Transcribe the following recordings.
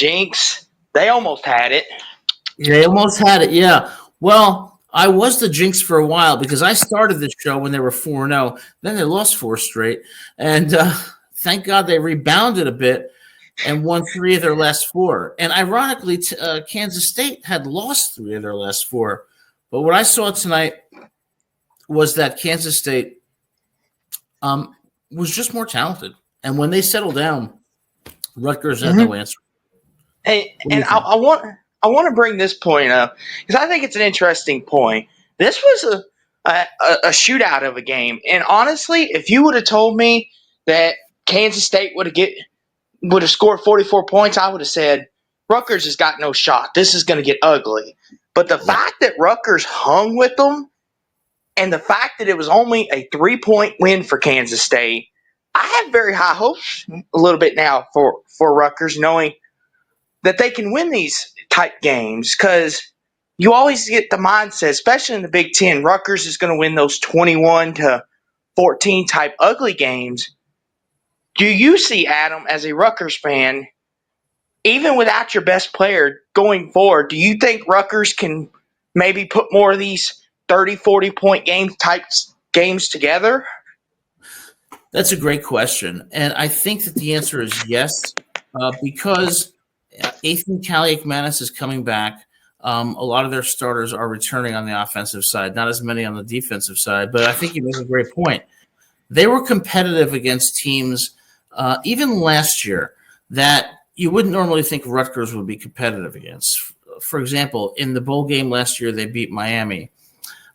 Jinx. They almost had it. They almost had it, yeah. Well, I was the jinx for a while because I started this show when they were 4-0. Then they lost 4 straight. And thank God they rebounded a bit and won 3 of their last 4. And ironically, Kansas State had lost 3 of their last 4. But what I saw tonight was that Kansas State was just more talented. And when they settled down, Rutgers had no answer. Hey, and I want to bring this point up because I think it's an interesting point. This was a shootout of a game, and honestly, if you would have told me that Kansas State would have scored 44 points, I would have said Rutgers has got no shot. This is going to get ugly. But the fact that Rutgers hung with them, and the fact that it was only a 3-point win for Kansas State, I have very high hopes a little bit now for Rutgers, knowing that they can win these type games, because you always get the mindset, especially in the Big Ten, Rutgers is going to win those 21-14 type ugly games. Do you see, Adam, as a Rutgers fan, even without your best player going forward, do you think Rutgers can maybe put more of these 30, 40-point games together? That's a great question. And I think that the answer is yes, because Ethan Kaliakmanis is coming back. A lot of their starters are returning on the offensive side, not as many on the defensive side. But I think you make a great point. They were competitive against teams, even last year, that you wouldn't normally think Rutgers would be competitive against. For example, in the bowl game last year, they beat Miami.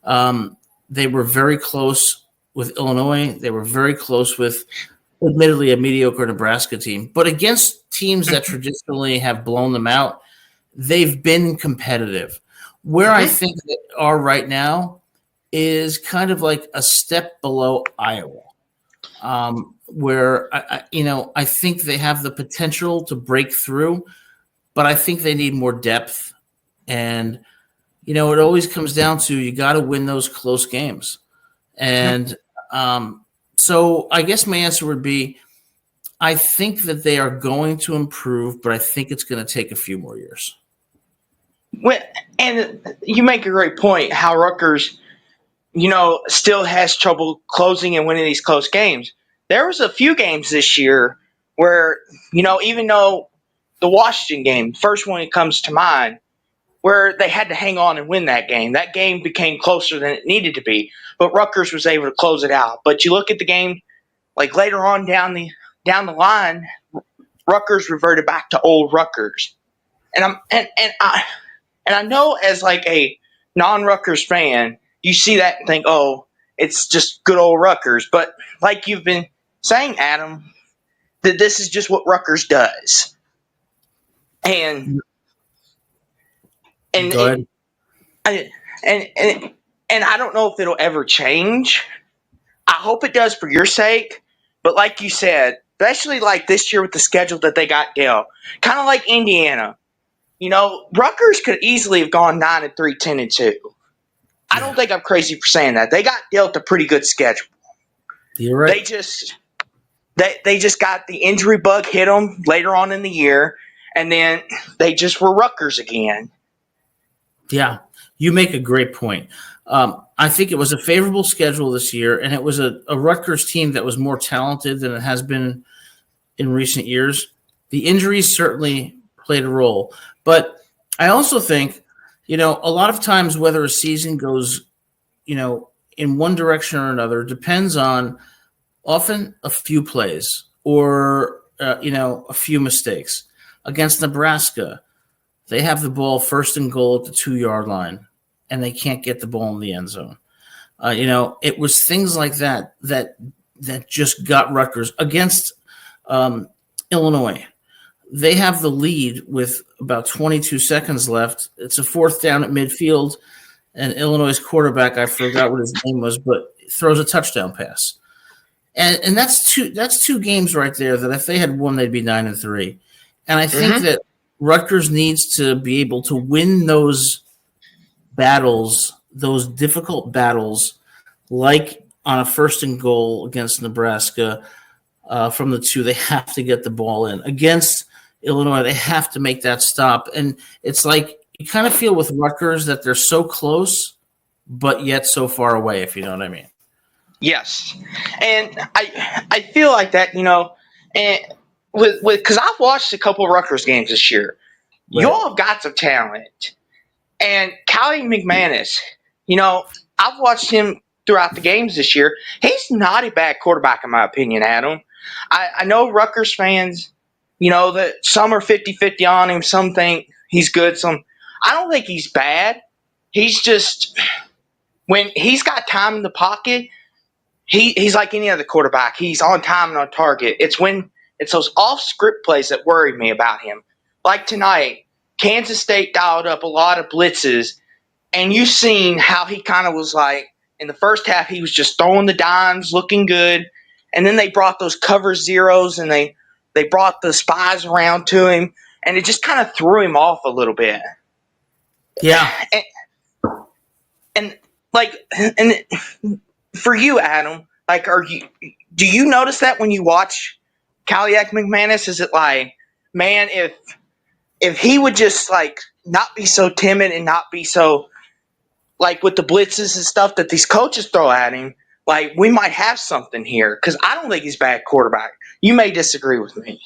They were very close with Illinois. They were very close with, admittedly, a mediocre Nebraska team. But against teams that traditionally have blown them out, they've been competitive. Where I think they are right now is kind of like a step below Iowa, where I think they have the potential to break through, but I think they need more depth. And it always comes down to you got to win those close games. And so I guess my answer would be I think that they are going to improve, but I think it's going to take a few more years. Well, and you make a great point how Rutgers, still has trouble closing and winning these close games. There was a few games this year where, even though the Washington game, first one that comes to mind, where they had to hang on and win that game. That game became closer than it needed to be, but Rutgers was able to close it out. But you look at the game, like later on down the line, Rutgers reverted back to old Rutgers. And I know as like a non-Rutgers fan, you see that and think, oh, it's just good old Rutgers. But like you've been saying, Adam, that this is just what Rutgers does. And Go ahead. And I don't know if it'll ever change. I hope it does for your sake. But like you said, especially like this year with the schedule that they got dealt, kind of like Indiana, Rutgers could easily have gone 9-3, 10-2. I don't think I'm crazy for saying that. They got dealt a pretty good schedule. You're right. They just got the injury bug hit them later on in the year, and then they just were Rutgers again. Yeah, you make a great point. I think it was a favorable schedule this year, and it was a Rutgers team that was more talented than it has been in recent years. The injuries certainly played a role. But I also think, a lot of times whether a season goes, in one direction or another depends on often a few plays or, a few mistakes. Against Nebraska, they have the ball first and goal at the 2-yard line, and they can't get the ball in the end zone. It was things like that just got Rutgers. Against Illinois, they have the lead with about 22 seconds left. It's a 4th down at midfield, and Illinois' quarterback, I forgot what his name was, but throws a touchdown pass. And that's two games right there that if they had won, they'd be 9-3. And I think that Rutgers needs to be able to win those battles, those difficult battles, like on a 1st and goal against Nebraska from the 2. They have to get the ball in. Against Illinois. They have to make that stop. And it's like you kind of feel with Rutgers that they're so close, but yet so far away, if you know what I mean. Yes, and I feel like that, and with because I've watched a couple of Rutgers games this year. You Right. all have got some talent, and Callie McManus, I've watched him throughout the games this year. He's not a bad quarterback in my opinion, Adam. I know Rutgers fans, that some are 50-50 on him, some think he's good, some I don't think he's bad. He's just when he's got time in the pocket. He's like any other quarterback. He's on time and on target. It's those off script plays that worry me about him. Like tonight, Kansas State dialed up a lot of blitzes, and you've seen how he kind of was like in the first half. He was just throwing the dimes, looking good, and then they brought those cover zeros and they brought the spies around to him, and it just kind of threw him off a little bit. Yeah. And like and for you, Adam, like, do you notice that when you watch Kaliak McManus? Is it like, man, if he would just like not be so timid and not be so like with the blitzes and stuff that these coaches throw at him, like we might have something here? Because I don't think he's a bad quarterback. You may disagree with me.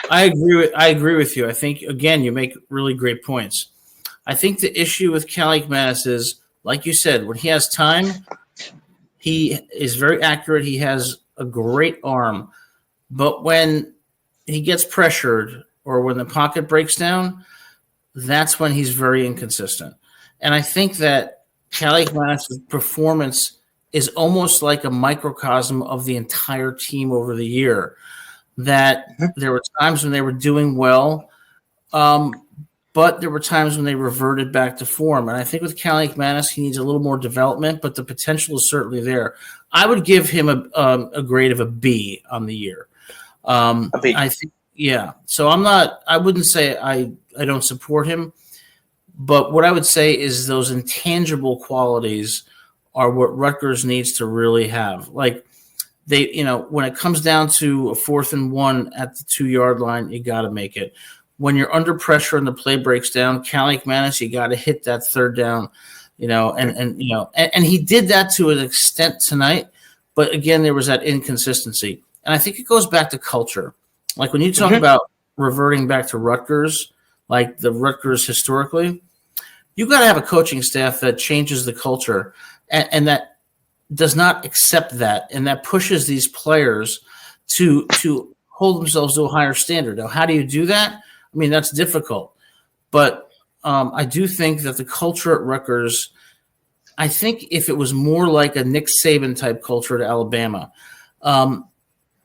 I agree with you. I think again you make really great points. I think the issue with Callie McManus is, like you said, when he has time, he is very accurate. He has a great arm. But when he gets pressured or when the pocket breaks down, that's when he's very inconsistent. And I think that Callie McManus' performance is almost like a microcosm of the entire team over the year. That there were times when they were doing well, but there were times when they reverted back to form. And I think with Callie McManus, he needs a little more development, but the potential is certainly there. I would give him a grade of a B on the year. A B. I think, yeah. So I wouldn't say I don't support him, but what I would say is those intangible qualities are what Rutgers needs to really have. Like when it comes down to a 4th and 1 at the 2-yard line, you got to make it. When you're under pressure and the play breaks down, Callie McManus, you got to hit that 3rd down, and he did that to an extent tonight. But again, there was that inconsistency. And I think it goes back to culture. Like when you talk about reverting back to Rutgers, like the Rutgers historically, you got to have a coaching staff that changes the culture and that does not accept that and that pushes these players to hold themselves to a higher standard. Now, how do you do that? I mean, that's difficult. But I do think that the culture at Rutgers, I think if it was more like a Nick Saban type culture at Alabama,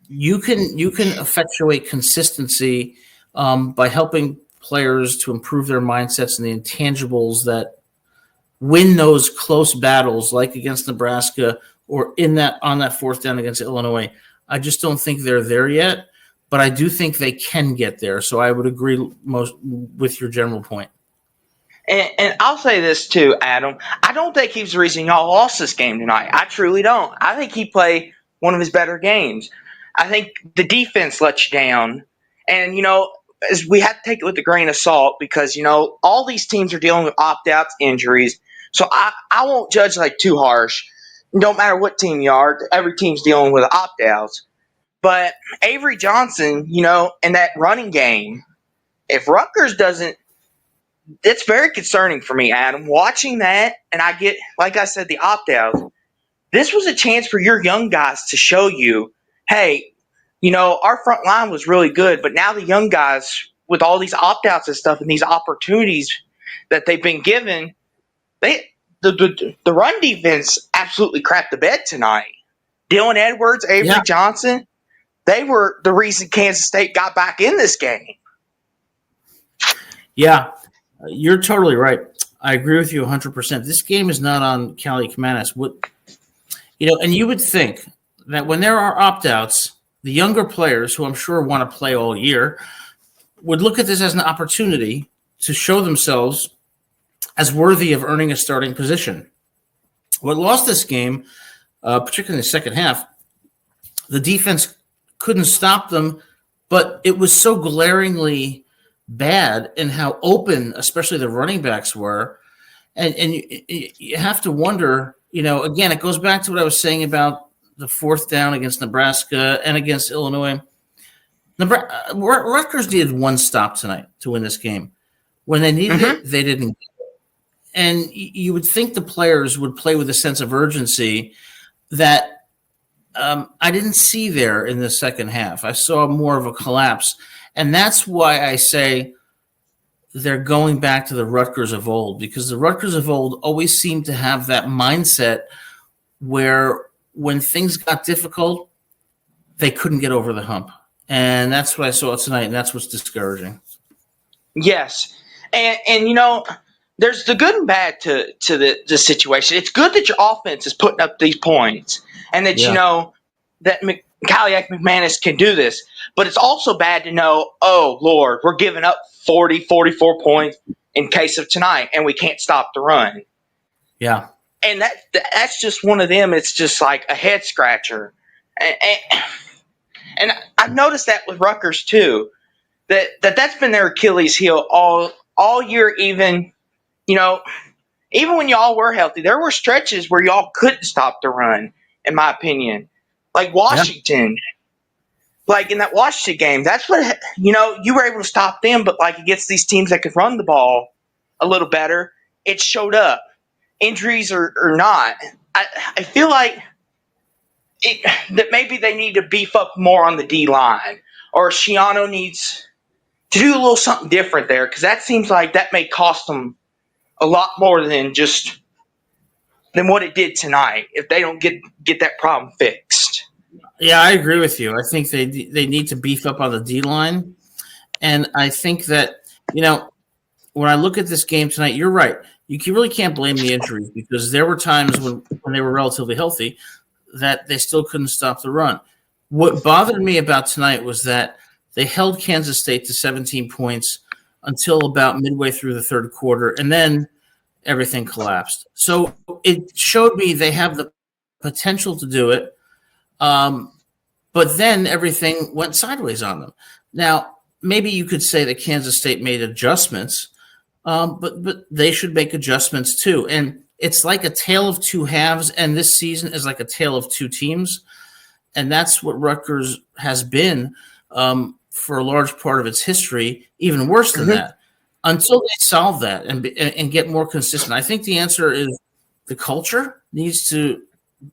you can effectuate consistency by helping players to improve their mindsets and the intangibles that win those close battles, like against Nebraska or on that 4th down against Illinois. I just don't think they're there yet, but I do think they can get there. So I would agree most with your general point. And I'll say this too, Adam. I don't think he was the reason y'all lost this game tonight. I truly don't. I think he played one of his better games. I think the defense let you down. And, as we have to take it with a grain of salt because, all these teams are dealing with opt-outs, injuries. So I won't judge like too harsh. No matter what team you are, every team's dealing with opt-outs. But Avery Johnson, in that running game, if Rutgers doesn't, it's very concerning for me, Adam. Watching that, and I get, like I said, the opt-outs. This was a chance for your young guys to show you, hey, our front line was really good, but now the young guys, with all these opt-outs and stuff and these opportunities that they've been given, the run defense absolutely crapped the bed tonight. Dylan Edwards, Avery Johnson, they were the reason Kansas State got back in this game. Yeah, you're totally right. I agree with you 100%. This game is not on Callie McManus. And you would think that when there are opt-outs, the younger players, who I'm sure want to play all year, would look at this as an opportunity to show themselves as worthy of earning a starting position. What lost this game, particularly in the second half, the defense couldn't stop them but it was so glaringly bad in how open, especially the running backs were. And you have to wonder, again, it goes back to what I was saying about the fourth down against Nebraska and against Illinois. Rutgers needed one stop tonight to win this game. When they needed it, they didn't. And you would think the players would play with a sense of urgency that I didn't see there in the second half. I saw more of a collapse. And that's why I say they're going back to the Rutgers of old, because the Rutgers of old always seemed to have that mindset where when things got difficult, they couldn't get over the hump. And that's what I saw tonight, and that's what's discouraging. Yes. And there's the good and bad to the situation. It's good that your offense is putting up these points and that that Caliac McManus can do this. But it's also bad to know, oh, Lord, we're giving up 40, 44 points in case of tonight, and we can't stop the run. Yeah. And that's just one of them. It's just like a head scratcher. And I've noticed that with Rutgers too, that's been their Achilles heel all year. Even when y'all were healthy, there were stretches where y'all couldn't stop the run. In my opinion, like Washington, like in that Washington game, that's what you were able to stop them. But like against these teams that could run the ball a little better, it showed up. Injuries or not, I feel like that maybe they need to beef up more on the D line, or Schiano needs to do a little something different there, because that seems like that may cost them a lot more than what it did tonight if they don't get that problem fixed. Yeah, I agree with you. I think they need to beef up on the D line, and I think that when I look at this game tonight, you're right. You really can't blame the injuries, because there were times when they were relatively healthy that they still couldn't stop the run. What bothered me about tonight was that they held Kansas State to 17 points until about midway through the third quarter, and then everything collapsed. So it showed me they have the potential to do it, but then everything went sideways on them. Now, maybe you could say that Kansas State made adjustments, but they should make adjustments too. And it's like a tale of two halves, and this season is like a tale of two teams. And that's what Rutgers has been for a large part of its history, even worse than that, until they solve that and get more consistent. I think the answer is the culture needs to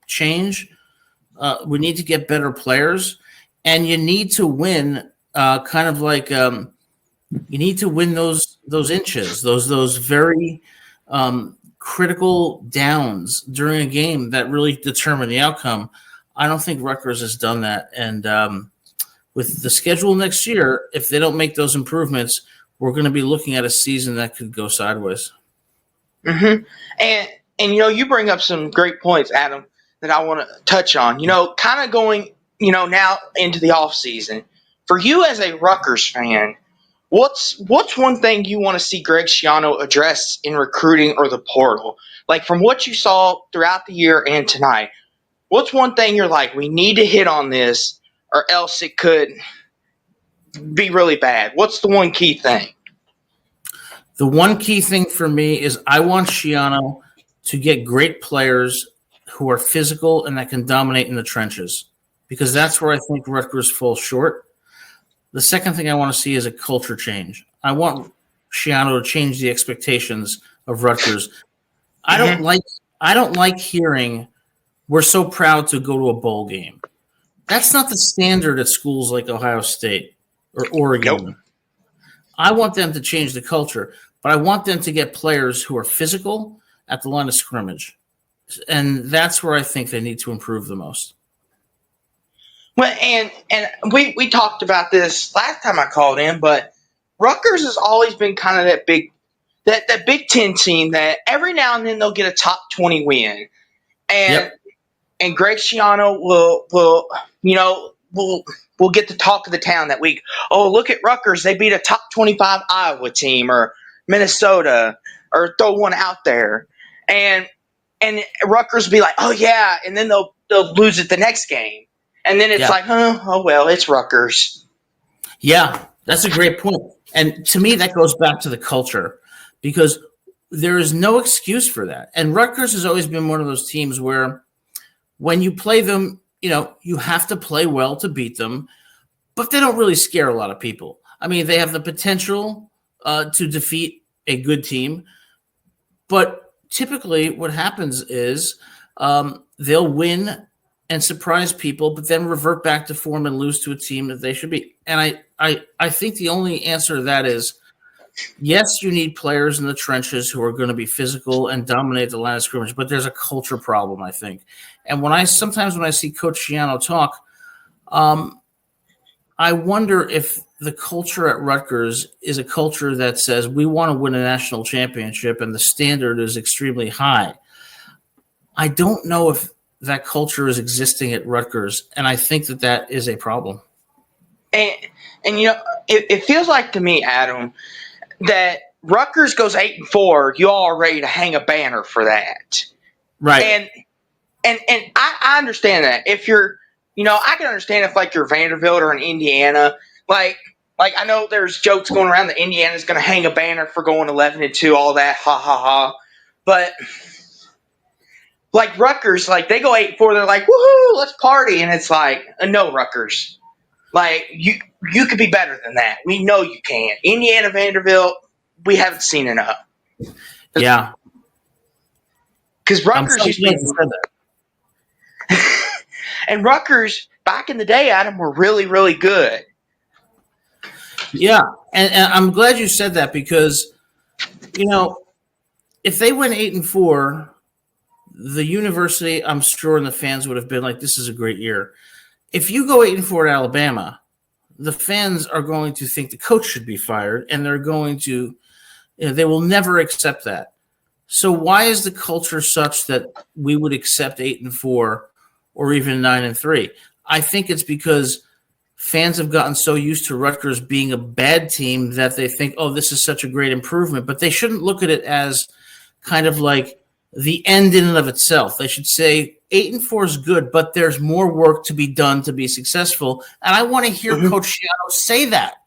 change. We need to get better players, and you need to win kind of like you need to win those inches, those very critical downs during a game that really determine the outcome. I don't think Rutgers has done that. And with the schedule next year, if they don't make those improvements, we're going to be looking at a season that could go sideways. Mm-hmm. And you bring up some great points, Adam, that I want to touch on. Kind of going, now into the off season. For you as a Rutgers fan, what's one thing you want to see Greg Schiano address in recruiting or the portal? Like from what you saw throughout the year and tonight, what's one thing you're like, we need to hit on this or else it could be really bad? What's the one key thing? The one key thing for me is I want Schiano to get great players who are physical and that can dominate in the trenches, because that's where I think Rutgers falls short. The second thing I want to see is a culture change. I want Schiano to change the expectations of Rutgers. I don't like hearing we're so proud to go to a bowl game. That's not the standard at schools like Ohio State or Oregon. Nope. I want them to change the culture, but I want them to get players who are physical at the line of scrimmage. And that's where I think they need to improve the most. Well, and we talked about this last time I called in, but Rutgers has always been kind of that Big Ten team that every now and then they'll get a top 20 win, and Greg Schiano will get the talk of the town that week. Oh, look at Rutgers! They beat a top 25 Iowa team or Minnesota, or throw one out there, and Rutgers will be like, oh yeah, and then they'll lose it the next game. And then it's like, oh well, it's Rutgers. Yeah, that's a great point. And to me, that goes back to the culture because there is no excuse for that. And Rutgers has always been one of those teams where when you play them, you have to play well to beat them, but they don't really scare a lot of people. I mean, they have the potential to defeat a good team, but typically what happens is they'll win and surprise people, but then revert back to form and lose to a team that they should be. And I think the only answer to that is yes, you need players in the trenches who are going to be physical and dominate the line of scrimmage, but there's a culture problem, I think. And when I see Coach Schiano talk, I wonder if the culture at Rutgers is a culture that says we want to win a national championship and the standard is extremely high. I don't know if that culture is existing at Rutgers, and I think that is a problem. And it feels like to me, Adam, that Rutgers goes 8-4. You all are ready to hang a banner for that, right? And I understand that if you're, I can understand if like you're Vanderbilt or in Indiana, like I know there's jokes going around that Indiana's going to hang a banner for going 11-2, all that, ha ha ha, but. Like Rutgers, like they go 8-4, they're like, woohoo, let's party, and it's like, no, Rutgers, like you could be better than that. We know you can. Indiana, Vanderbilt, we haven't seen enough. Yeah, because Rutgers used to be, and Rutgers back in the day, Adam, were really, really good. Yeah, and I'm glad you said that because, if they went 8-4. The university, I'm sure, and the fans would have been like, this is a great year. If you go 8-4 at Alabama, the fans are going to think the coach should be fired, and they're going to, they will never accept that. So why is the culture such that we would accept 8-4 or even 9-3? I think it's because fans have gotten so used to Rutgers being a bad team that they think, oh, this is such a great improvement. But they shouldn't look at it as kind of like the end in and of itself. They should say 8-4 is good, but there's more work to be done to be successful. And I want to hear Coach Schiano say that.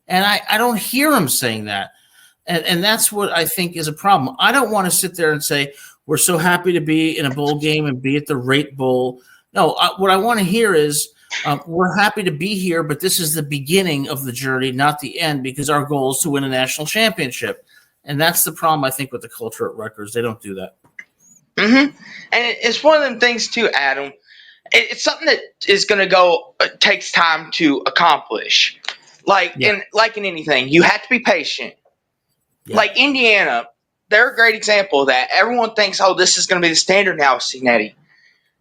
And I don't hear him saying that. And that's what I think is a problem. I don't want to sit there and say, we're so happy to be in a bowl game and be at the Rate Bowl. No, what I want to hear is we're happy to be here, but this is the beginning of the journey, not the end, because our goal is to win a national championship. And that's the problem, I think, with the culture at Rutgers. They don't do that. And it's one of them things too, Adam. It's something that is going to go takes time to accomplish. Like in anything, you have to be patient. Yeah. Like Indiana, they're a great example of that. Everyone thinks, oh, this is going to be the standard now, Signetti.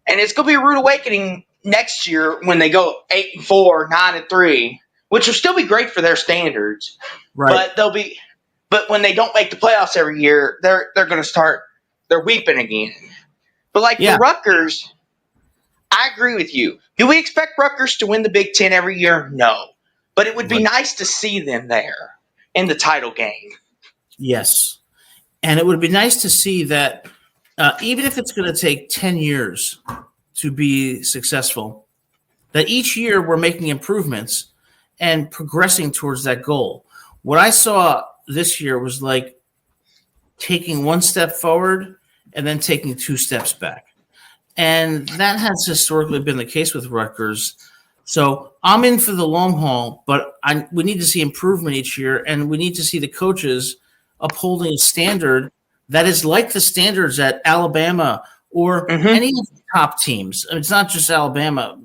And it's going to be a rude awakening next year when they go 8-4, 9-3, which will still be great for their standards. Right. But when they don't make the playoffs every year, they're going to start. They're weeping again. But for Rutgers, I agree with you. Do we expect Rutgers to win the Big Ten every year? No. But it would be nice to see them there in the title game. Yes. And it would be nice to see that even if it's going to take 10 years to be successful, that each year we're making improvements and progressing towards that goal. What I saw this year was like taking one step forward and then taking 2 steps back. And that has historically been the case with Rutgers. So I'm in for the long haul, but we need to see improvement each year, and we need to see the coaches upholding a standard that is like the standards at Alabama or any of the top teams. It's not just Alabama,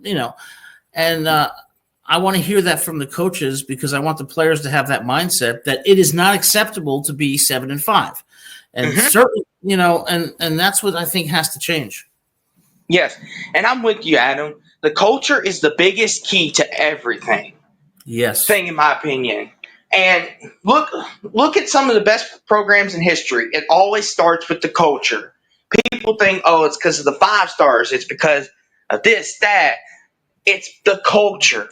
and I want to hear that from the coaches because I want the players to have that mindset that it is not acceptable to be 7-5. And certainly, and that's what I think has to change. Yes, and I'm with you, Adam. The culture is the biggest key to everything. Yes. Thing, in my opinion. And look at some of the best programs in history. It always starts with the culture. People think, oh, it's because of the 5 stars. It's because of this, that. It's the culture.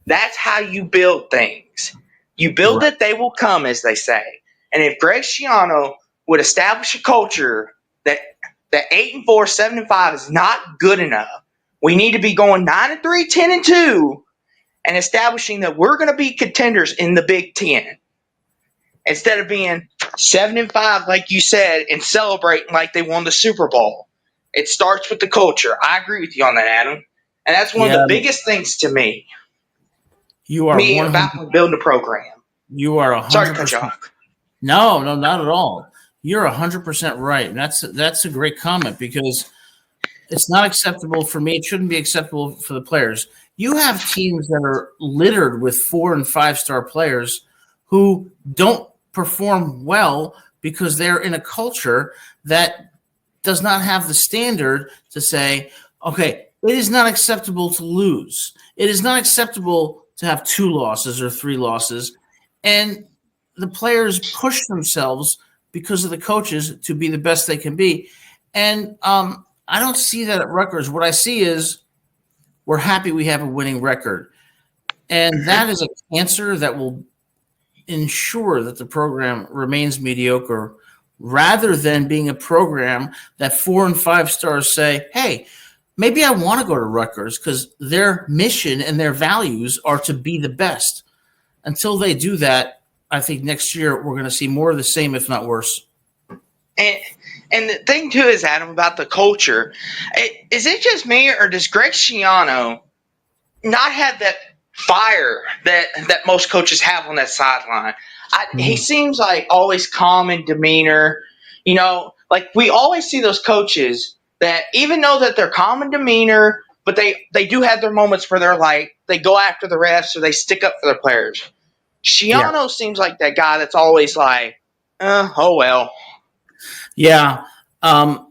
That's how you build things. You build it, they will come, as they say. And if Greg Schiano would establish a culture that 8-4, 7-5 is not good enough, we need to be going 9-3, 10-2, and establishing that we're going to be contenders in the Big Ten instead of being 7-5, like you said, and celebrating like they won the Super Bowl. It starts with the culture. I agree with you on that, Adam. And that's one of Yeah, the biggest things to you are me 100. about building a program. You are Sorry to cut you 100%. off. No, not at all. You're 100% right. And that's a great comment because it's not acceptable for me. It shouldn't be acceptable for the players. You have teams that are littered with 4 and 5-star players who don't perform well because they're in a culture that does not have the standard to say, okay, it is not acceptable to lose. It is not acceptable to have 2 losses or 3 losses. And the players push themselves because of the coaches to be the best they can be. And I don't see that at Rutgers. What I see is we're happy we have a winning record. And that is a cancer that will ensure that the program remains mediocre rather than being a program that 4 and 5 stars say, hey, maybe I want to go to Rutgers because their mission and their values are to be the best. Until they do that, I think next year we're going to see more of the same, if not worse. And the thing too is, Adam, about the culture, is it just me or does Greg Schiano not have that fire that most coaches have on that sideline? He seems like always calm in demeanor. You know, like we always see those coaches that even though that they're calm in demeanor, but they do have their moments where they're like they go after the refs or they stick up for their players. Schiano seems like that guy that's always like, oh well. Yeah, I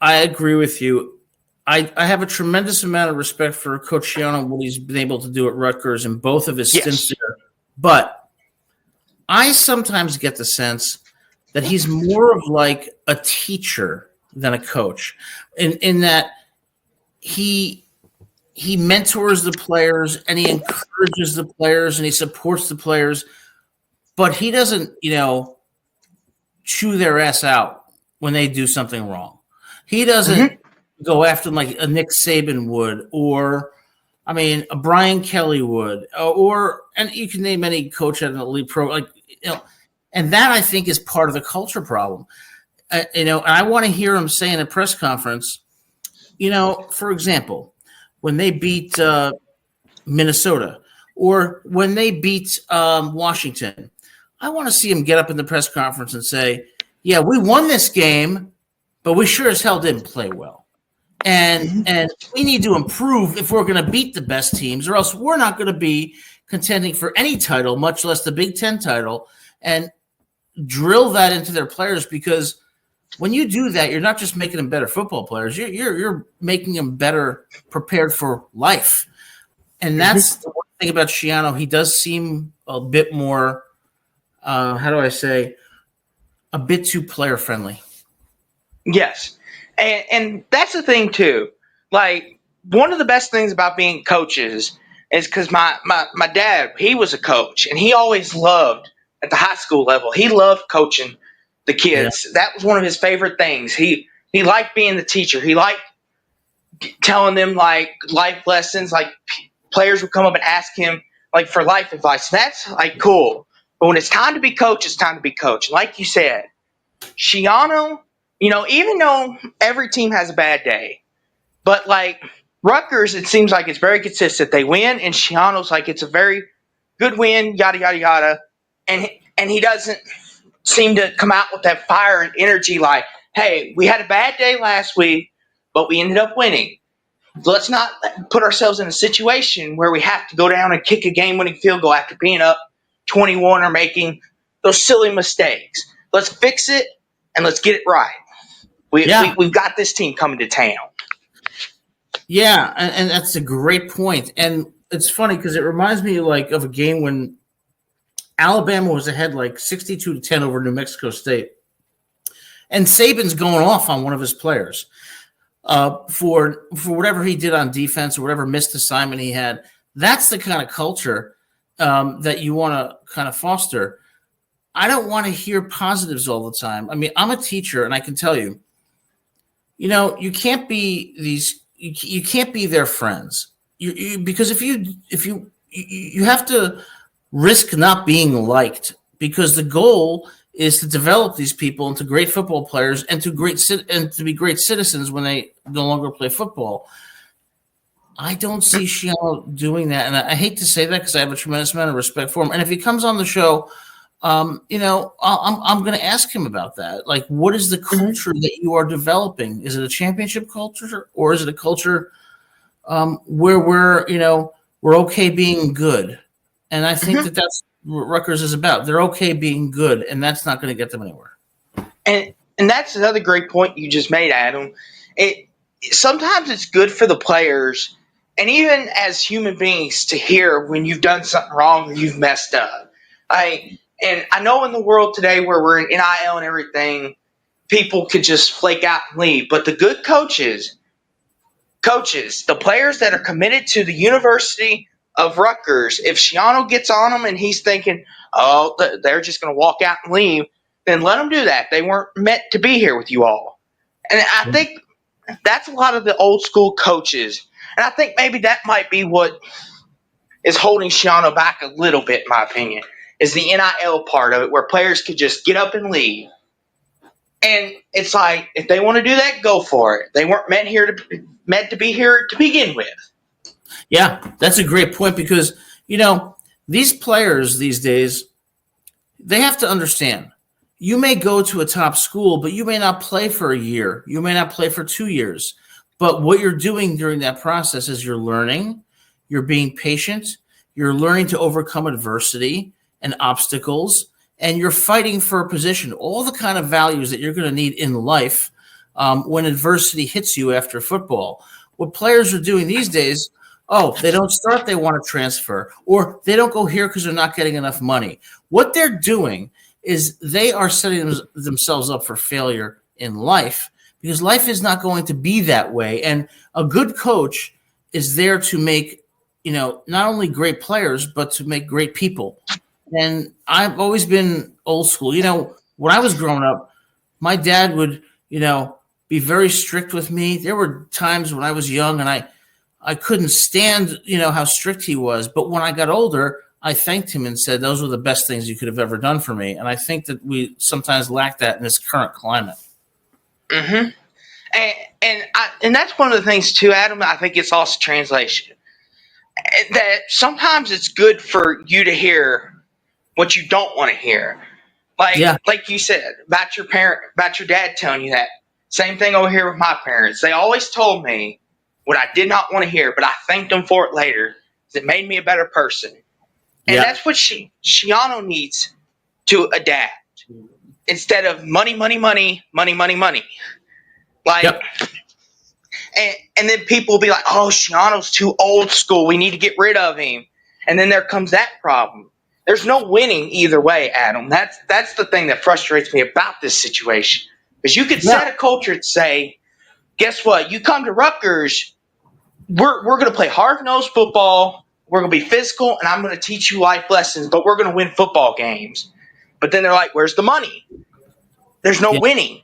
agree with you. I have a tremendous amount of respect for Coach Schiano, what he's been able to do at Rutgers in both of his stints there. But I sometimes get the sense that he's more of like a teacher than a coach, in that he mentors the players and he encourages the players and he supports the players, but he doesn't, chew their ass out when they do something wrong. He doesn't go after them like a Nick Saban would, or a Brian Kelly would, and you can name any coach at an elite pro, and that I think is part of the culture problem. And I want to hear him say in a press conference, for example, when they beat Minnesota or when they beat Washington, I want to see him get up in the press conference and say, yeah, we won this game, but we sure as hell didn't play well. And we need to improve if we're going to beat the best teams, or else we're not going to be contending for any title, much less the Big Ten title, and drill that into their players, because when you do that, you're not just making them better football players. You're making them better prepared for life. And that's the one thing about Schiano. He does seem a bit more, a bit too player friendly. Yes. And that's the thing too. Like, one of the best things about being coaches is because my dad, he was a coach, and he always loved at the high school level. He loved coaching the kids. Yeah. That was one of his favorite things. He liked being the teacher. He liked telling them like life lessons. Like, players would come up and ask him like for life advice. That's like cool. But when it's time to be coach, it's time to be coach. Like you said, Schiano, even though every team has a bad day, but like Rutgers, it seems like it's very consistent. They win, and Schiano's like it's a very good win, yada yada yada, and he doesn't seem to come out with that fire and energy like, hey, we had a bad day last week, but we ended up winning. Let's not put ourselves in a situation where we have to go down and kick a game-winning field goal after being up 21 or making those silly mistakes. Let's fix it and let's get it right. We've got this team coming to town. Yeah, and that's a great point. And it's funny because it reminds me like of a game when Alabama was ahead like 62-10 over New Mexico State. And Saban's going off on one of his players for whatever he did on defense or whatever missed assignment he had. That's the kind of culture that you want to kind of foster. I don't want to hear positives all the time. I'm a teacher, and I can tell you, you can't be you can't be their friends. Because if you you have to risk not being liked, because the goal is to develop these people into great football players and to be great citizens when they no longer play football. I don't see Shiano doing that, and I hate to say that because I have a tremendous amount of respect for him. And if he comes on the show, I'm going to ask him about that. Like, what is the culture that you are developing? Is it a championship culture, or is it a culture where we're okay being good? And I think that that's what Rutgers is about. They're okay being good, and that's not going to get them anywhere. And that's another great point you just made, Adam. It sometimes it's good for the players and even as human beings to hear when you've done something wrong or you've messed up. I know in the world today where we're in NIL and everything, people could just flake out and leave. But the good coaches, the players that are committed to the University of Rutgers, if Shiano gets on them and he's thinking, oh, they're just going to walk out and leave, then let them do that. They weren't meant to be here with you all. And I think that's a lot of the old school coaches. And I think maybe that might be what is holding Shiano back a little bit, in my opinion, is the NIL part of it, where players could just get up and leave. And it's like, if they want to do that, go for it. They weren't meant to be here to begin with. Yeah, that's a great point, because these players these days, they have to understand. You may go to a top school, but you may not play for a year. You may not play for 2 years. But what you're doing during that process is you're learning, you're being patient, you're learning to overcome adversity and obstacles, and you're fighting for a position. All the kind of values that you're going to need in life when adversity hits you after football. What players are doing these days, they don't start, they want to transfer, or they don't go here because they're not getting enough money. What they're doing is they are setting themselves up for failure in life, because life is not going to be that way. And a good coach is there to make, not only great players, but to make great people. And I've always been old school. When I was growing up, my dad would, be very strict with me. There were times when I was young and I couldn't stand, how strict he was. But when I got older, I thanked him and said, those were the best things you could have ever done for me. And I think that we sometimes lack that in this current climate. Mm-hmm. And that's one of the things too, Adam. I think it's also translation. That sometimes it's good for you to hear what you don't want to hear. Like you said about your dad telling you that. Same thing over here with my parents. They always told me what I did not want to hear, but I thanked them for it later. It made me a better person. And that's what Shiano needs to adapt. Instead of money, money, money, money, money, money. And then people will be like, oh, Shiano's too old school. We need to get rid of him. And then there comes that problem. There's no winning either way, Adam. That's the thing that frustrates me about this situation. Because you could set a culture to say, guess what? You come to Rutgers, we're going to play hard-nosed football. We're going to be physical, and I'm going to teach you life lessons, but we're going to win football games. But then they're like, where's the money? There's no winning.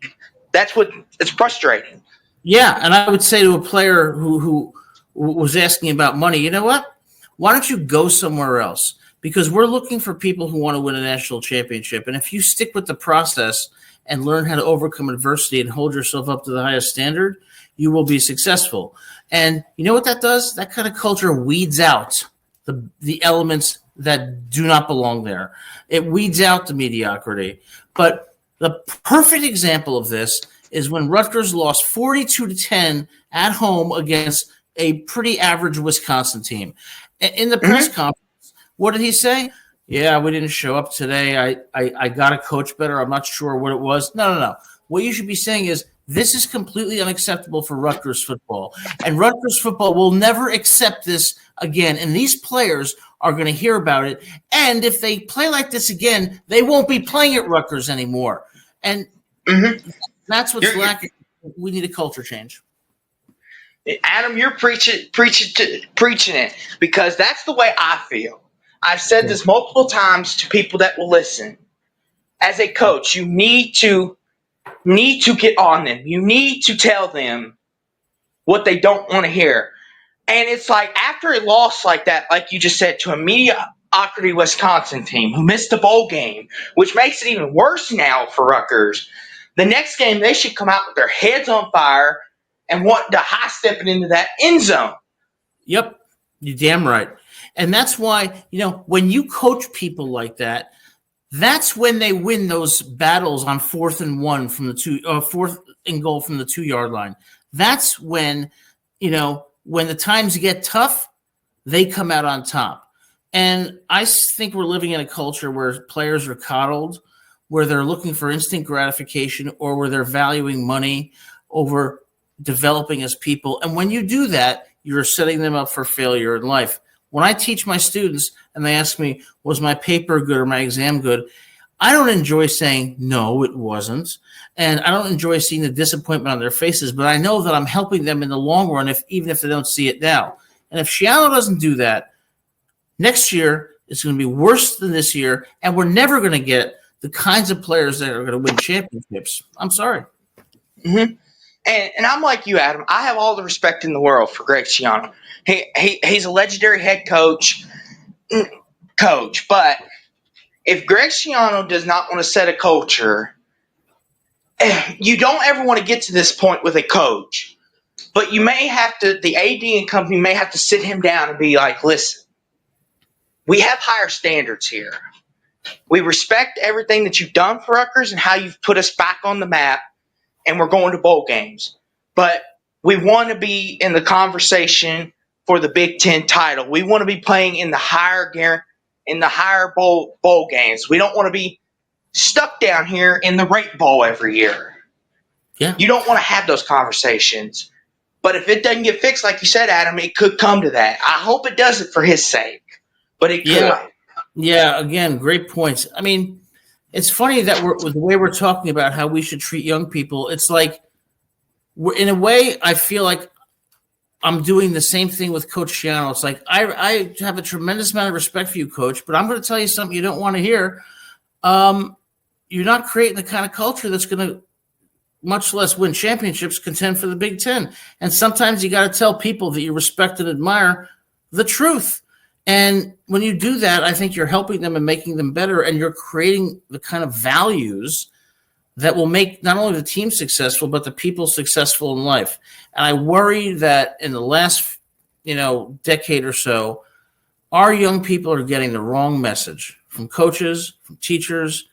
It's frustrating. Yeah, and I would say to a player who was asking about money, you know what? Why don't you go somewhere else? Because we're looking for people who want to win a national championship. And if you stick with the process and learn how to overcome adversity and hold yourself up to the highest standard, you will be successful. And you know what that does? That kind of culture weeds out the elements that do not belong there. It weeds out the mediocrity. But the perfect example of this is when Rutgers lost 42-10 at home against a pretty average Wisconsin team. In the press conference, what did he say? Yeah, we didn't show up today. I got to coach better. I'm not sure what it was. No. What you should be saying is, this is completely unacceptable for Rutgers football. And Rutgers football will never accept this again. And these players are going to hear about it. And if they play like this again, they won't be playing at Rutgers anymore. And that's what's lacking. We need a culture change. Adam, you're preaching it, because that's the way I feel. I've said this multiple times to people that will listen. As a coach, you need to get on them. You need to tell them what they don't want to hear. And it's like after a loss like that, like you just said, to a mediocrity Wisconsin team who missed the bowl game, which makes it even worse now for Rutgers. The next game, they should come out with their heads on fire and want to high stepping into that end zone. Yep, you're damn right. And that's why, when you coach people like that, that's when they win those battles on 4th and 1 from the 4th and goal from the 2-yard line. That's when, when the times get tough, they come out on top. And I think we're living in a culture where players are coddled, where they're looking for instant gratification, or where they're valuing money over developing as people. And when you do that, you're setting them up for failure in life. When I teach my students and they ask me, was my paper good or my exam good? I don't enjoy saying, no, it wasn't. And I don't enjoy seeing the disappointment on their faces, but I know that I'm helping them in the long run, even if they don't see it now. And if Shiano doesn't do that, next year it's going to be worse than this year, and we're never going to get the kinds of players that are going to win championships. I'm sorry. Mm-hmm. And I'm like you, Adam. I have all the respect in the world for Greg Schiano. He's a legendary head coach. But if Greg Schiano does not want to set a culture, you don't ever want to get to this point with a coach. But you may have to, the AD and company may have to sit him down and be like, listen, we have higher standards here. We respect everything that you've done for Rutgers and how you've put us back on the map, and we're going to bowl games. But we want to be in the conversation for the Big Ten title. We want to be playing in the higher bowl games. We don't want to be stuck down here in the Rate Bowl every year. Yeah. You don't want to have those conversations. But if it doesn't get fixed, like you said, Adam, it could come to that. I hope it doesn't for his sake, but it could. Yeah, again, great points. I mean, it's funny that with the way we're talking about how we should treat young people, it's like in a way I feel like I'm doing the same thing with Coach Schiano. It's like I have a tremendous amount of respect for you, Coach, but I'm going to tell you something you don't want to hear. You're not creating the kind of culture that's going to, much less win championships, contend for the Big Ten. And sometimes you got to tell people that you respect and admire the truth. And when you do that, I think you're helping them and making them better, and you're creating the kind of values that will make not only the team successful, but the people successful in life. And I worry that in the last, decade or so, our young people are getting the wrong message from coaches, from teachers,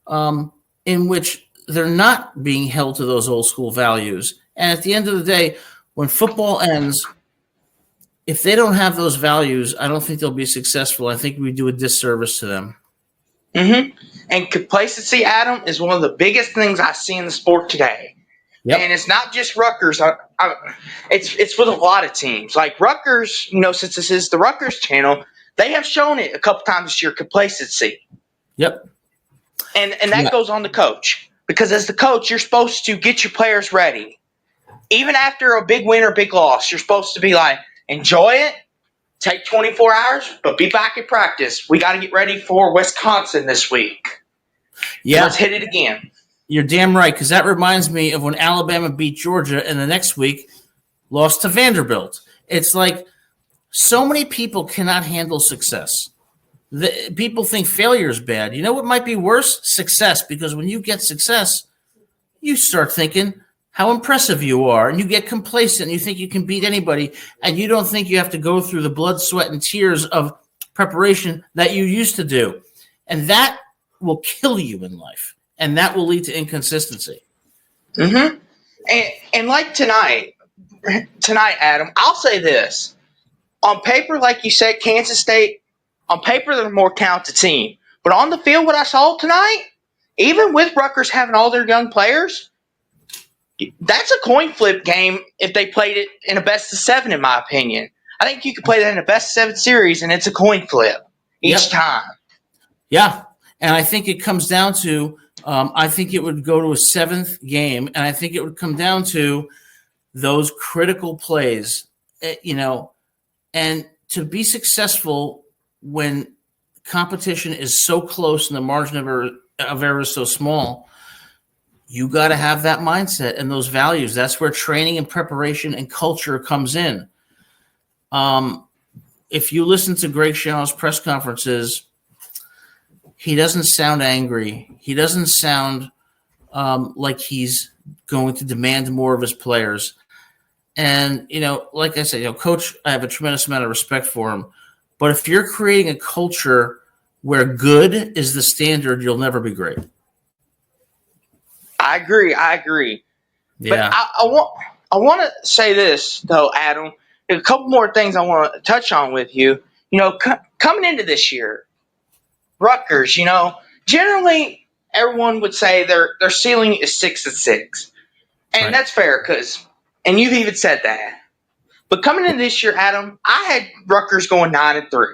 in which they're not being held to those old school values. And at the end of the day, when football ends, if they don't have those values, I don't think they'll be successful. I think we do a disservice to them. Mm-hmm. And complacency, Adam, is one of the biggest things I see in the sport today. Yep. And it's not just Rutgers. It's with a lot of teams. Like Rutgers, since this is the Rutgers channel, they have shown it a couple times this year, complacency. Yep. And that goes on the coach. Because as the coach, you're supposed to get your players ready. Even after a big win or big loss, you're supposed to be like, enjoy it, take 24 hours, but be back at practice. We got to get ready for Wisconsin this week. Yeah. Let's hit it again. You're damn right, because that reminds me of when Alabama beat Georgia and the next week lost to Vanderbilt. It's like so many people cannot handle success. People think failure is bad. You know what might be worse? Success, because when you get success, you start thinking how impressive you are, and you get complacent, and you think you can beat anybody, and you don't think you have to go through the blood, sweat, and tears of preparation that you used to do. And that will kill you in life, and that will lead to inconsistency. Mm-hmm. And like tonight, Adam, I'll say this. On paper, like you said, Kansas State, on paper, they're a more talented team. But on the field, what I saw tonight, even with Rutgers having all their young players, that's a coin flip game if they played it in a best of 7, in my opinion. I think you could play that in a best of 7 series, and it's a coin flip each time. Yeah, and I think it comes down to I think it would go to a 7th game, and I think it would come down to those critical plays, and to be successful when competition is so close and the margin of error is so small, you got to have that mindset and those values. That's where training and preparation and culture comes in. If you listen to Greg Schiano's press conferences, he doesn't sound angry. He doesn't sound like he's going to demand more of his players. And, like I said, Coach, I have a tremendous amount of respect for him. But if you're creating a culture where good is the standard, you'll never be great. I agree. Yeah. But I want to say this, though, Adam. A couple more things I want to touch on with you. Coming into this year, Rutgers, generally everyone would say their ceiling is 6-6. And Right. that's fair and you've even said that. But coming into this year, Adam, I had Rutgers going 9-3.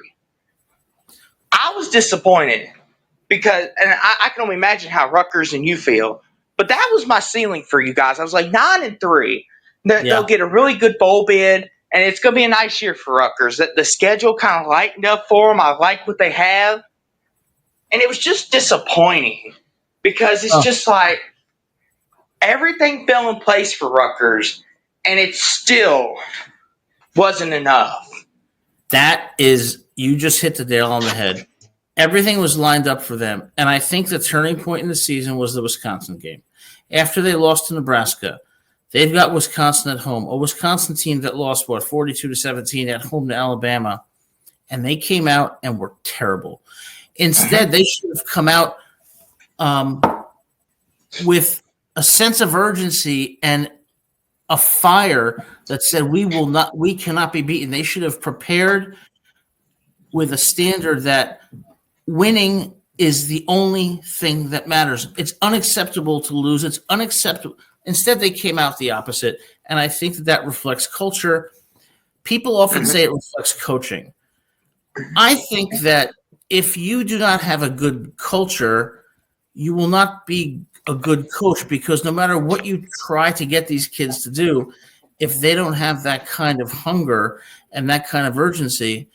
I was disappointed because, and I can only imagine how Rutgers and you feel, but that was my ceiling for you guys. I was like 9-3. They'll get a really good bowl bid, and it's going to be a nice year for Rutgers. The schedule kind of lightened up for them. I like what they have. And it was just disappointing because it's just like everything fell in place for Rutgers, and it still wasn't enough. You just hit the nail on the head. Everything was lined up for them. And I think the turning point in the season was the Wisconsin game. After they lost to Nebraska, they've got Wisconsin at home, a Wisconsin team that lost, 42-17 at home to Alabama. And they came out and were terrible. Instead, they should have come out with a sense of urgency and a fire that said we cannot be beaten. They should have prepared with a standard that winning is the only thing that matters. It's unacceptable to lose. It's unacceptable. Instead, they came out the opposite, and I think that reflects culture. People often say it reflects coaching. I think that if you do not have a good culture, you will not be a good coach, because no matter what you try to get these kids to do, if they don't have that kind of hunger and that kind of urgency,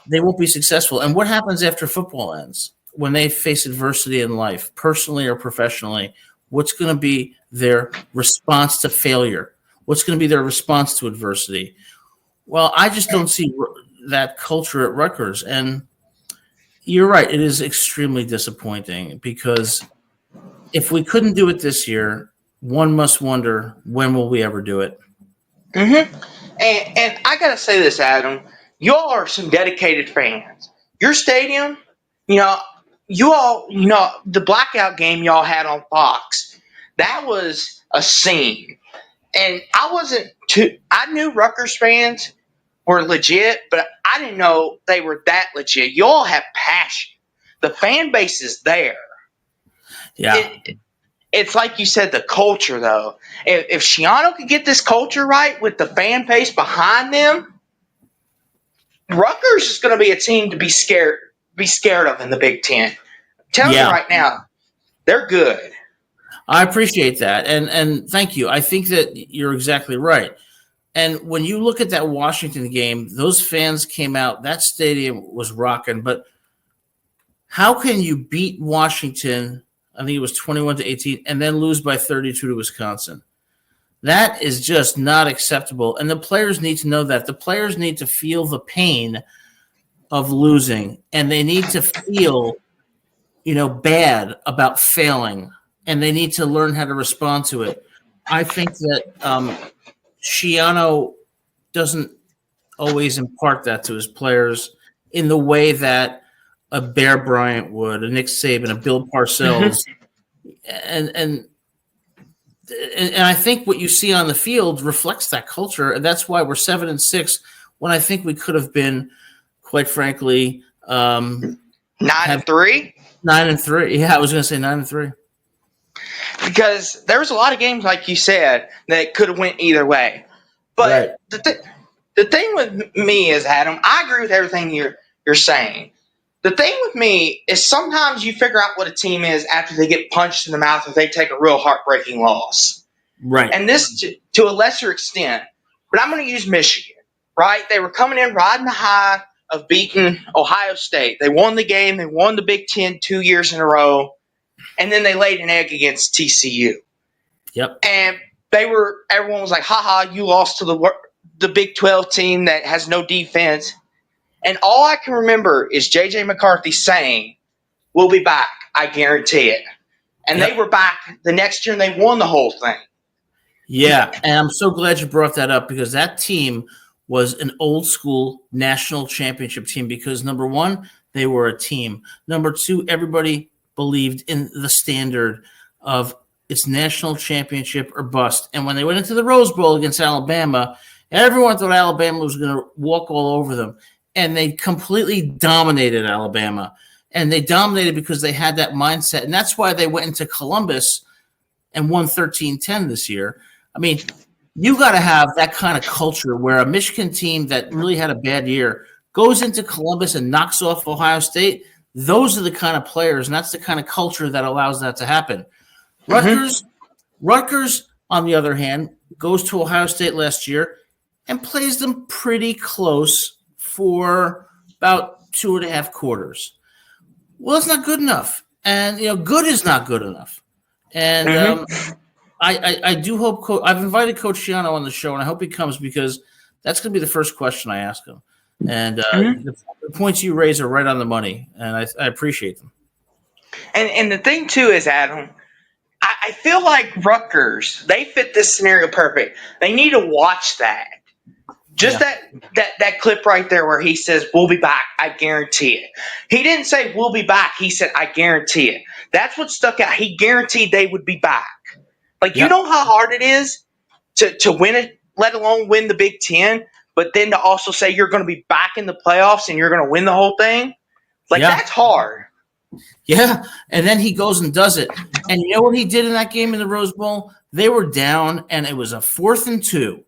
they won't be successful. And what happens after football ends when they face adversity in life, personally or professionally? What's going to be their response to failure? What's going to be their response to adversity? Well, I just don't see that culture at Rutgers. And you're right. It is extremely disappointing, because if we couldn't do it this year, one must wonder, when will we ever do it? Mm-hmm. And I got to say this, Adam. Y'all are some dedicated fans. Your stadium, you all, the blackout game y'all had on Fox, that was a scene. And I knew Rutgers fans were legit, but I didn't know they were that legit. Y'all have passion. The fan base is there. Yeah. It's like you said, the culture, though. If Schiano could get this culture right with the fan base behind them, Rutgers is going to be a team to be scared of in the Big Ten. I'm telling you right now, they're good. I appreciate that, and thank you. I think that you're exactly right. And when you look at that Washington game, those fans came out. That stadium was rocking. But how can you beat Washington? I think it was 21-18, and then lose by 32 to Wisconsin. That is just not acceptable. And the players need to know that. The players need to feel the pain of losing, and they need to feel, bad about failing, and they need to learn how to respond to it. I think that Schiano doesn't always impart that to his players in the way that a Bear Bryant would, a Nick Saban, a Bill Parcells, and I think what you see on the field reflects that culture, and that's why we're 7-6 when I think we could have been, quite frankly, 9-3. 9-3. Yeah, I was going to say 9-3. Because there was a lot of games, like you said, that could have went either way. But right. The thing with me is, Adam, I agree with everything you're saying. The thing with me is sometimes you figure out what a team is after they get punched in the mouth or they take a real heartbreaking loss. Right. And this to a lesser extent. But I'm going to use Michigan, right? They were coming in riding the high of beating Ohio State. They won the game. They won the Big Ten 2 years in a row. And then they laid an egg against TCU. Yep. And everyone was like, haha, you lost to the the Big 12 team that has no defense. And all I can remember is J.J. McCarthy saying, "We'll be back. I guarantee it." And they Yep. were back the next year and they won the whole thing. Yeah, and I'm so glad you brought that up because that team was an old school national championship team because number one, they were a team. Number two, everybody believed in the standard of it's national championship or bust. And when they went into the Rose Bowl against Alabama, everyone thought Alabama was going to walk all over them. And they completely dominated Alabama. And they dominated because they had that mindset. And that's why they went into Columbus and won 13-10 this year. I mean, you got to have that kind of culture where a Michigan team that really had a bad year goes into Columbus and knocks off Ohio State. Those are the kind of players, and that's the kind of culture that allows that to happen. Rutgers, on the other hand, goes to Ohio State last year and plays them pretty close for about 2.5 quarters. Well, it's not good enough. And, good is not good enough. And I do hope I've invited Coach Shiano on the show, and I hope he comes because that's going to be the first question I ask him. And the points you raise are right on the money, and I appreciate them. And the thing, too, is, Adam, I feel like Rutgers, they fit this scenario perfect. They need to watch that. Just that clip right there where he says, "We'll be back. I guarantee it." He didn't say, "We'll be back." He said, "I guarantee it." That's what stuck out. He guaranteed they would be back. Like, you know how hard it is to win it, let alone win the Big Ten, but then to also say you're going to be back in the playoffs and you're going to win the whole thing? Like, that's hard. Yeah, and then he goes and does it. And you know what he did in that game in the Rose Bowl? They were down, and it was a 4th and 2,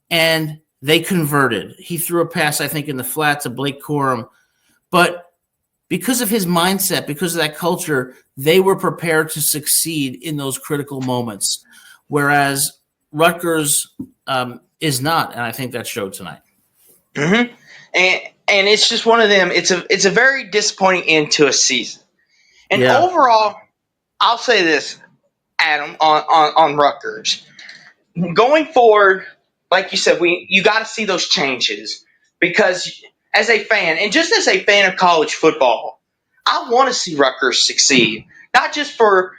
and they converted. He threw a pass, I think, in the flat to Blake Corum. But because of his mindset, because of that culture, they were prepared to succeed in those critical moments, whereas Rutgers is not, and I think that showed tonight. And it's just one of them. It's a very disappointing end to a season. And overall, I'll say this, Adam, on Rutgers. Going forward, like you said, you got to see those changes because as a fan, and just as a fan of college football, I want to see Rutgers succeed. Not just for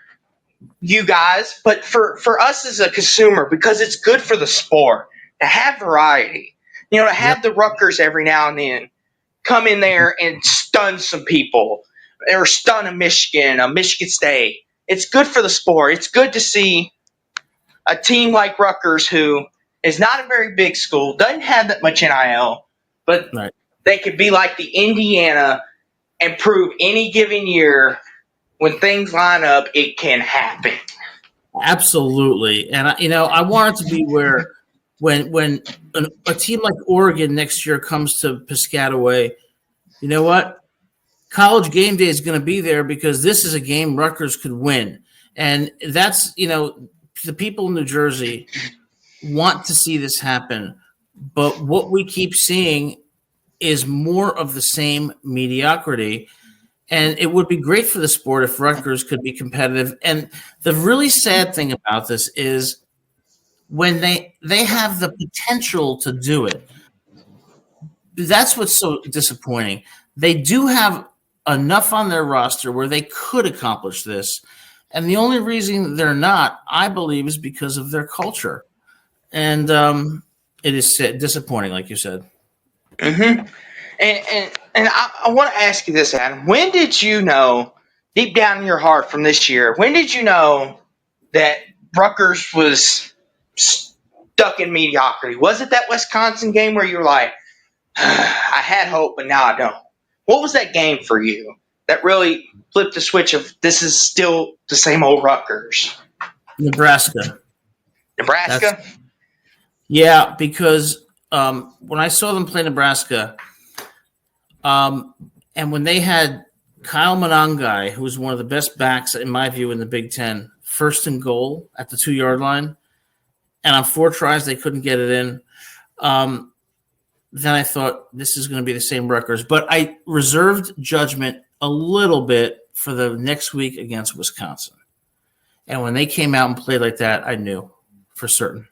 you guys, but for us as a consumer because it's good for the sport to have variety. To have the Rutgers every now and then come in there and stun some people or stun a Michigan State. It's good for the sport. It's good to see a team like Rutgers, who is not a very big school, doesn't have that much NIL, but they could be like the Indiana and prove any given year when things line up, it can happen. Absolutely. And, I want it to be where when a team like Oregon next year comes to Piscataway, you know what? College game day is going to be there because this is a game Rutgers could win. And that's, the people in New Jersey want to see this happen. But what we keep seeing is more of the same mediocrity. And it would be great for the sport if Rutgers could be competitive. And the really sad thing about this is when they have the potential to do it, that's what's so disappointing. They do have enough on their roster where they could accomplish this. And the only reason they're not, I believe, is because of their culture. And it is disappointing, like you said. And I want to ask you this, Adam. When did you know, deep down in your heart from this year, when did you know that Rutgers was stuck in mediocrity? Was it that Wisconsin game where you're like, I had hope, but now I don't? What was that game for you that really flipped the switch of this is still the same old Rutgers? Nebraska. Yeah, because when I saw them play Nebraska, and when they had Kyle Monangai, who was one of the best backs, in my view, in the Big Ten, 1st and goal at the 2-yard line, and on 4 tries they couldn't get it in, then I thought this is going to be the same Rutgers. But I reserved judgment a little bit for the next week against Wisconsin. And when they came out and played like that, I knew for certain.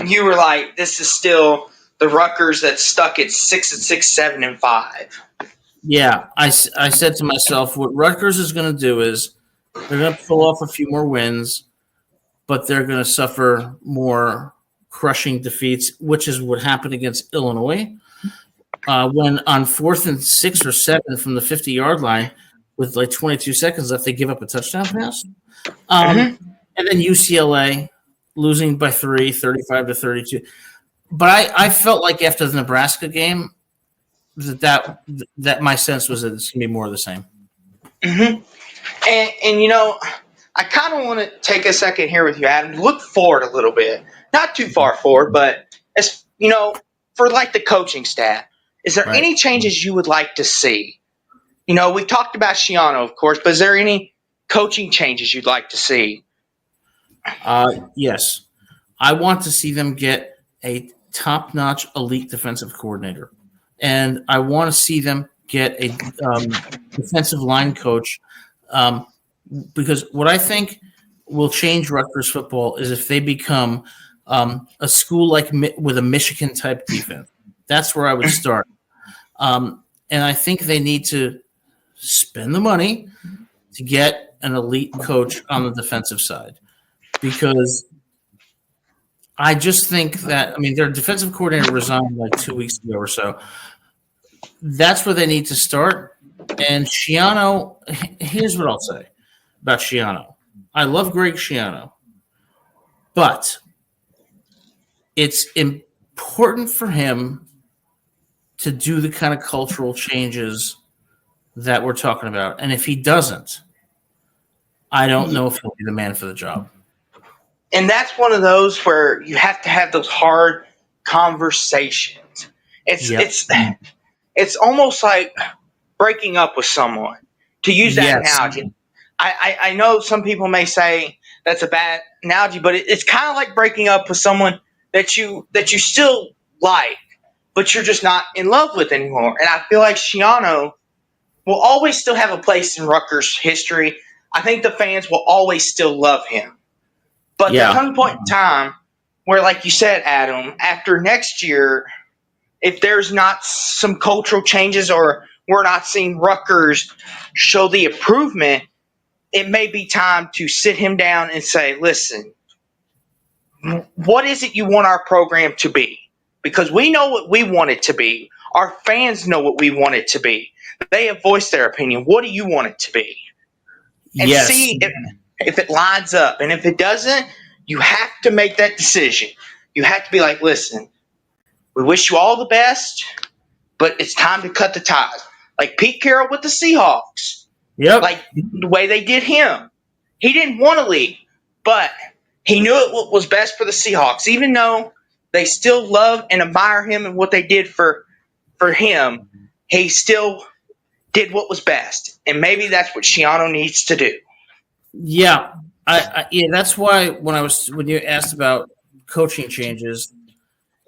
you were like, this is still the Rutgers that's stuck at 6-6, 7-5. Yeah, I said to myself, what Rutgers is going to do is they're going to pull off a few more wins, but they're going to suffer more crushing defeats, which is what happened against Illinois. When on 4th and 6 or 7 from the 50-yard line with like 22 seconds left, they give up a touchdown pass. Mm-hmm. And then UCLA losing by 3, 35-32. But I felt like after the Nebraska game that my sense was that it's going to be more of the same. Mm-hmm. And I kind of want to take a second here with you, Adam, to look forward a little bit. Not too far forward, but as for like the coaching staff, is there Right. any changes you would like to see? We've talked about Schiano, of course, but is there any coaching changes you'd like to see? Yes. I want to see them get a top-notch elite defensive coordinator. And I want to see them get a defensive line coach because what I think will change Rutgers football is if they become a school like with a Michigan-type defense. That's where I would start. And I think they need to spend the money to get an elite coach on the defensive side because I just think that, their defensive coordinator resigned like 2 weeks ago or so. That's where they need to start. And Schiano, here's what I'll say about Schiano. I love Greg Schiano, but it's important for him to do the kind of cultural changes that we're talking about. And if he doesn't, I don't know if he'll be the man for the job. And that's one of those where you have to have those hard conversations. It's almost like breaking up with someone, to use that analogy. I know some people may say that's a bad analogy, but it's kind of like breaking up with someone that you still like, but you're just not in love with anymore. And I feel like Schiano will always still have a place in Rutgers history. I think the fans will always still love him. But there comes a point in time where, like you said, Adam, after next year, if there's not some cultural changes or we're not seeing Rutgers show the improvement, it may be time to sit him down and say, listen, what is it you want our program to be? Because we know what we want it to be. Our fans know what we want it to be. They have voiced their opinion. What do you want it to be? And see if it lines up. And if it doesn't, you have to make that decision. You have to be like, listen, we wish you all the best, but it's time to cut the ties. Like Pete Carroll with the Seahawks. Yep. Like the way they did him. He didn't want to leave, but he knew it was best for the Seahawks. Even though they still love and admire him and what they did for him, he still did what was best. And maybe that's what Schiano needs to do. Yeah. That's why when you asked about coaching changes,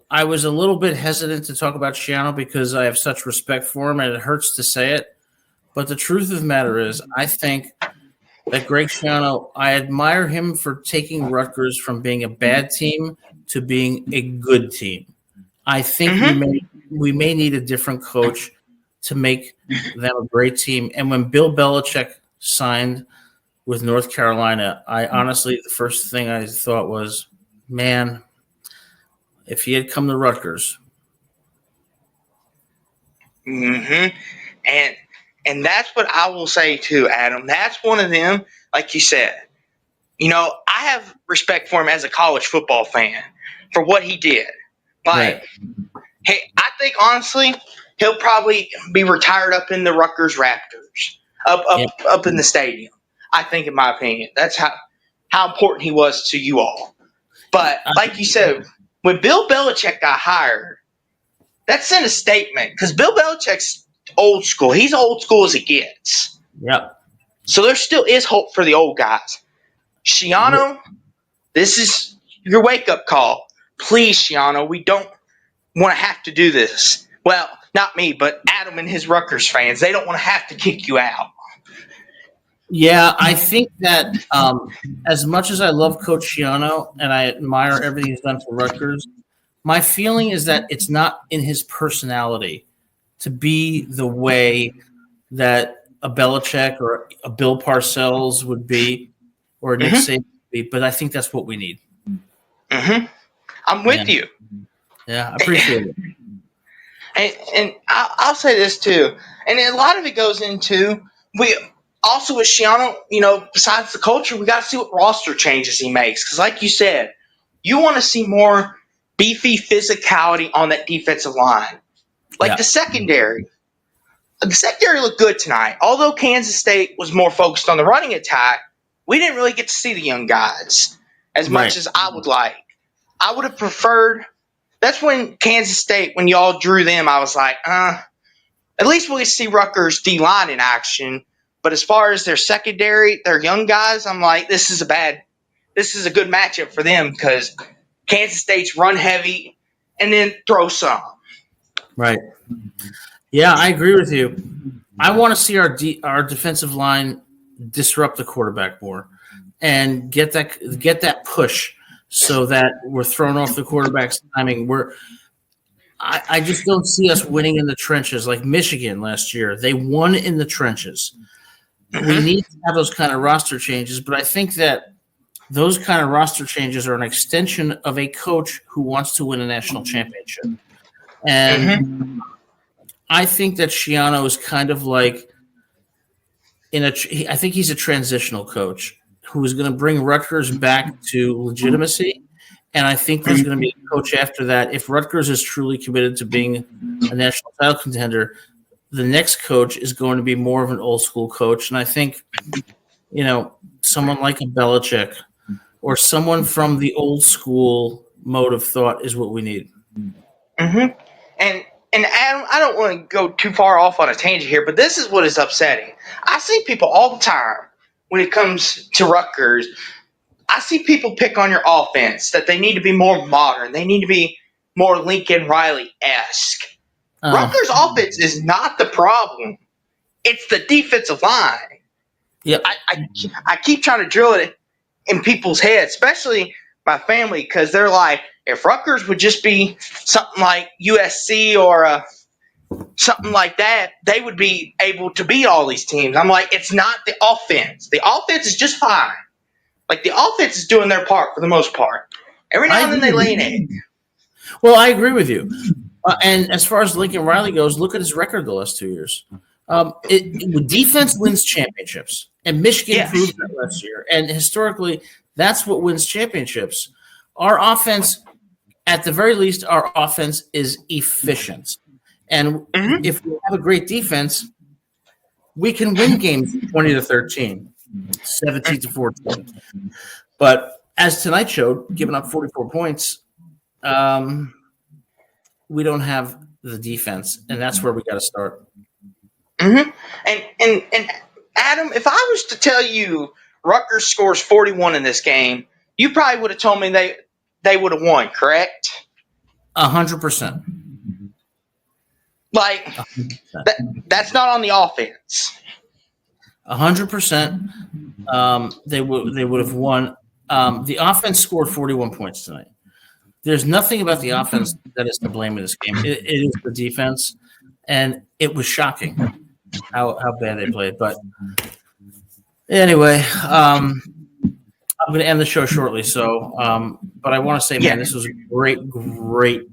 I was a little bit hesitant to talk about Schiano because I have such respect for him and it hurts to say it. But the truth of the matter is, I think that Greg Schiano, I admire him for taking Rutgers from being a bad team to being a good team. I think we may need a different coach to make them a great team. And when Bill Belichick signed with North Carolina, I honestly, the first thing I thought was, man, if he had come to Rutgers. And that's what I will say too, Adam. That's one of them, like you said. I have respect for him as a college football fan for what he did. Like, hey, I think honestly, he'll probably be retired up in the Rutgers Raptors, up in the stadium. I think, in my opinion, that's how important he was to you all. But like you said, when Bill Belichick got hired, that sent a statement because Bill Belichick's old school. He's old school as it gets. Yep. So there still is hope for the old guys. Schiano, this is your wake-up call. Please, Schiano, we don't want to have to do this. Well, not me, but Adam and his Rutgers fans. They don't want to have to kick you out. Yeah, I think that as much as I love Coach Shiano and I admire everything he's done for Rutgers, my feeling is that it's not in his personality to be the way that a Belichick or a Bill Parcells would be, or a Nick Mm-hmm. Saban would be. But I think that's what we need. Mm-hmm. I'm Yeah, with you. yeah, I appreciate it. And I'll say this too, and a lot of it goes into we also with Shiano. Besides the culture, we got to see what roster changes he makes because, like you said, you want to see more beefy physicality on that defensive line, like Yeah, the secondary. The secondary looked good tonight, although Kansas State was more focused on the running attack. We didn't really get to see the young guys as much right. as I would like. I would have preferred. That's when Kansas State, when y'all drew them, I was like, at least we see Rutgers D line in action. But as far as their secondary, their young guys, I'm like, this is a good matchup for them because Kansas State's run heavy and then throw some. Right. Yeah, I agree with you. I want to see our defensive line disrupt the quarterback more and get that push so that we're thrown off the quarterback's timing. I just don't see us winning in the trenches like Michigan last year. They won in the trenches. We Mm-hmm. need to have those kind of roster changes, but I think that those kind of roster changes are an extension of a coach who wants to win a national championship. Mm-hmm. And I think that Shiano is kind of like I think he's a transitional coach who is going to bring Rutgers back to legitimacy. And I think there's going to be a coach after that. If Rutgers is truly committed to being a national title contender, the next coach is going to be more of an old school coach. And I think, someone like a Belichick or someone from the old school mode of thought is what we need. Mm-hmm. And Adam, I don't want to go too far off on a tangent here, but this is what is upsetting. I see people all the time when it comes to Rutgers. I see people pick on your offense that they need to be more modern. They need to be more Lincoln Riley esque. Oh, Rutgers offense is not the problem. It's the defensive line. yep. I keep trying to drill it in people's heads, especially my family, because they're like, if Rutgers would just be something like USC or something like that, they would be able to beat all these teams. I'm like, it's not the offense. The offense is just fine. Like the offense is doing their part for the most part. Every I now and then they agree. lay an egg. Well, I agree with you. And as far as Lincoln Riley goes, look at his record the last 2 years. Defense wins championships, and Michigan Yes. proved that last year. And historically, that's what wins championships. Our offense, at the very least, our offense is efficient. And Mm-hmm. if we have a great defense, we can win games 20-13, 17-14. But as tonight showed, giving up 44 points, we don't have the defense, and that's where we got to start. Mm-hmm. And Adam, if I was to tell you Rutgers scores 41 in this game, you probably would have told me they would have won, correct? 100%. Like that's not on the offense. 100%. They would have won. The offense scored 41 points tonight. There's nothing about the offense that is to blame in this game. It is the defense, and it was shocking how bad they played. But anyway, I'm going to end the show shortly. So, but I want to say, man, this was a great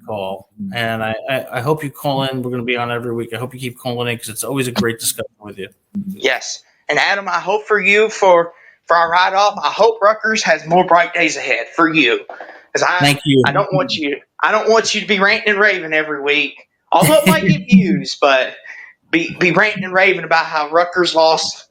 call, and I hope you call in. We're going to be on every week. I hope you keep calling in because it's always a great discussion with you. Yes. And Adam, I hope for you for our ride off, I hope Rutgers has more bright days ahead for you. Thank you. I don't want you to be ranting and raving every week. Although it might get views, but be ranting and raving about how Rutgers lost